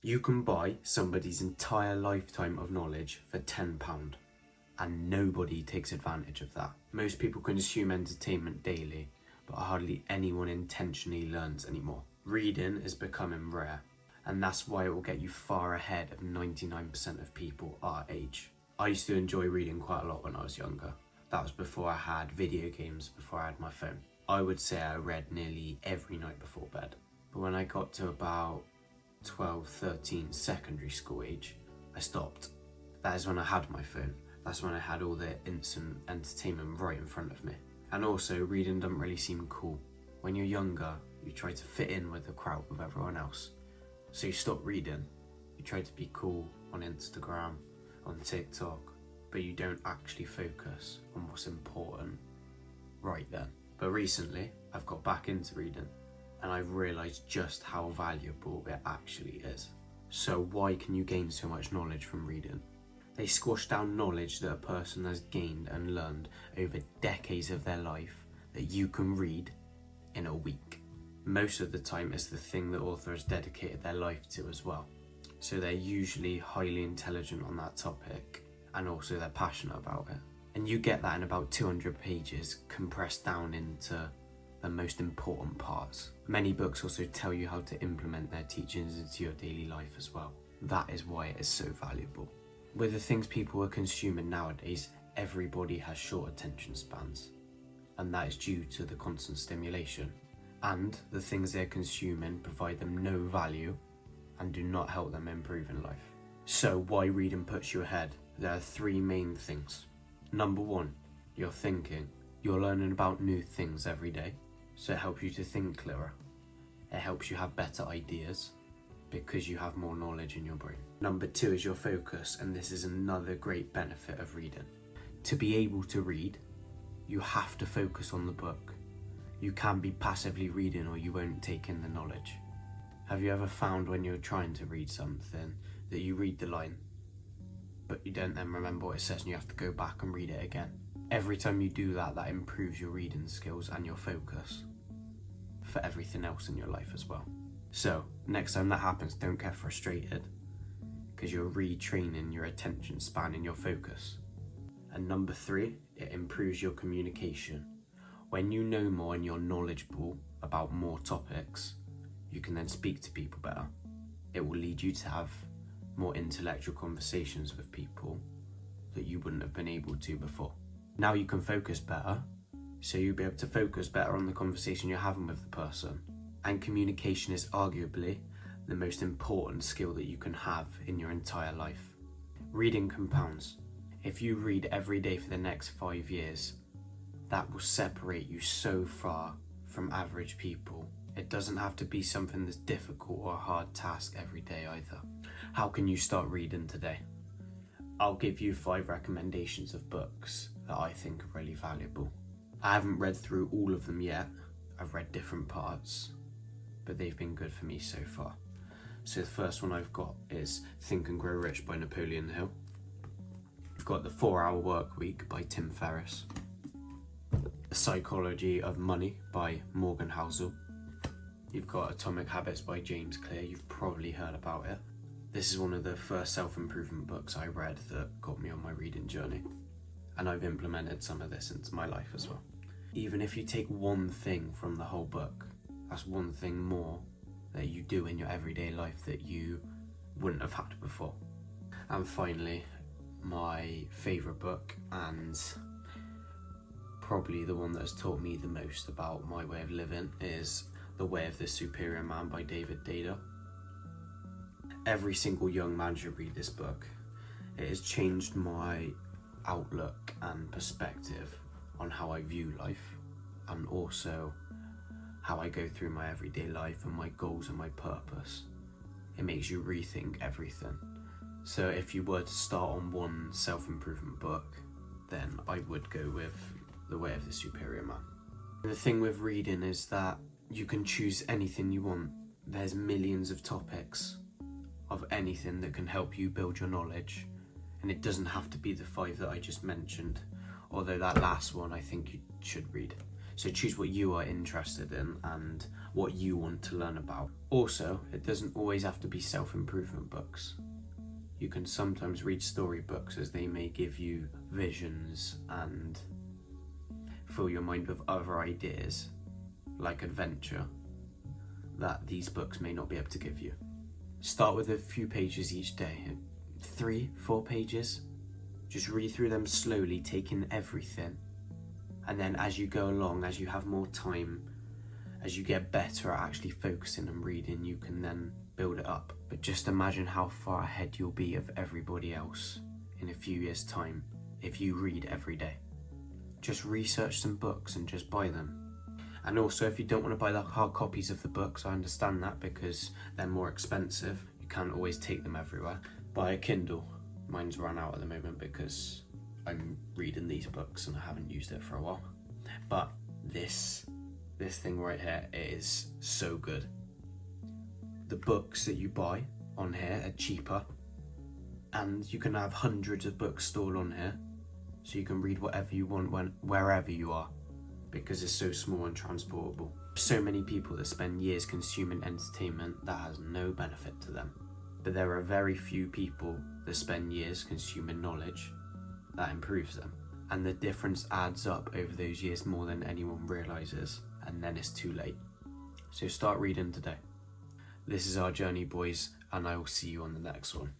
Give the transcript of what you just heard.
You can buy somebody's entire lifetime of knowledge for £10, and nobody takes advantage of that. Most people consume entertainment daily, but hardly anyone intentionally learns anymore. Reading is becoming rare, and that's why it will get you far ahead of 99% of people our age. I used to enjoy reading quite a lot when I was younger. That was before I had video games, before I had my phone. I would say I read nearly every night before bed. But when I got to about 12, 13, secondary school age, I stopped. That is when I had my phone. That's when I had all the instant entertainment right in front of me. And also, reading doesn't really seem cool. When you're younger, you try to fit in with the crowd with everyone else. So you stop reading. You try to be cool on Instagram, on TikTok, but you don't actually focus on what's important right then. But recently, I've got back into reading, and I've realised just how valuable it actually is. So why can you gain so much knowledge from reading? They squash down knowledge that a person has gained and learned over decades of their life that you can read in a week. Most of the time it's the thing that authors dedicated their life to as well. So they're usually highly intelligent on that topic, and also they're passionate about it. And you get that in about 200 pages compressed down into the most important parts. Many books also tell you how to implement their teachings into your daily life as well. That is why it is so valuable. With the things people are consuming nowadays, everybody has short attention spans, and that is due to the constant stimulation. And the things they're consuming provide them no value and do not help them improve in life. So why reading puts you ahead? There are three main things. Number one, you're thinking. You're learning about new things every day, so it helps you to think clearer. It helps you have better ideas because you have more knowledge in your brain. Number two is your focus, and this is another great benefit of reading. To be able to read, you have to focus on the book. You can't be passively reading or you won't take in the knowledge. Have you ever found when you're trying to read something that you read the line, but you don't then remember what it says and you have to go back and read it again? Every time you do that, that improves your reading skills and your focus for everything else in your life as well. So next time that happens, don't get frustrated, because you're retraining your attention span and your focus. And number three, it improves your communication. When you know more and you're knowledgeable about more topics, you can then speak to people better. It will lead you to have more intellectual conversations with people that you wouldn't have been able to before. Now you can focus better, so you'll be able to focus better on the conversation you're having with the person. And communication is arguably the most important skill that you can have in your entire life. Reading compounds. If you read every day for the next 5 years, that will separate you so far from average people. It doesn't have to be something that's difficult or a hard task every day either. How can you start reading today? I'll give you 5 recommendations of books that I think are really valuable. I haven't read through all of them yet. I've read different parts, but they've been good for me so far. So the first one I've got is Think and Grow Rich by Napoleon Hill. I've got The 4-Hour Work Week by Tim Ferriss. The Psychology of Money by Morgan Housel. You've got Atomic Habits by James Clear. You've probably heard about it. This is one of the first self-improvement books I read that got me on my reading journey, and I've implemented some of this into my life as well. Even if you take one thing from the whole book, that's one thing more that you do in your everyday life that you wouldn't have had before. And finally, my favourite book, and probably the one that has taught me the most about my way of living, is The Way of the Superior Man by David Dada. Every single young man should read this book. It has changed my outlook and perspective on how I view life, and also how I go through my everyday life and my goals and my purpose. It makes you rethink everything. So if you were to start on one self-improvement book, then I would go with The Way of the Superior Man. And the thing with reading is that you can choose anything you want. There's millions of topics of anything that can help you build your knowledge, and it doesn't have to be the 5 that I just mentioned, although that last one I think you should read. So choose what you are interested in and what you want to learn about. Also, it doesn't always have to be self-improvement books. You can sometimes read storybooks, as they may give you visions and fill your mind with other ideas, like adventure, that these books may not be able to give you. Start with a few pages each day, 3-4 pages. Just read through them slowly, take in everything. And then as you go along, as you have more time, as you get better at actually focusing and reading, you can then build it up. But just imagine how far ahead you'll be of everybody else in a few years' time if you read every day. Just research some books and just buy them. And also, if you don't want to buy the hard copies of the books, I understand that because they're more expensive. You can't always take them everywhere. Buy a Kindle. Mine's run out at the moment because I'm reading these books and I haven't used it for a while. But this thing right here is so good. The books that you buy on here are cheaper, and you can have hundreds of books stored on here, so you can read whatever you want wherever you are, because it's so small and transportable. So many people that spend years consuming entertainment that has no benefit to them. But there are very few people that spend years consuming knowledge that improves them. And the difference adds up over those years more than anyone realizes, and then it's too late. So start reading today. This is our journey, boys, and I will see you on the next one.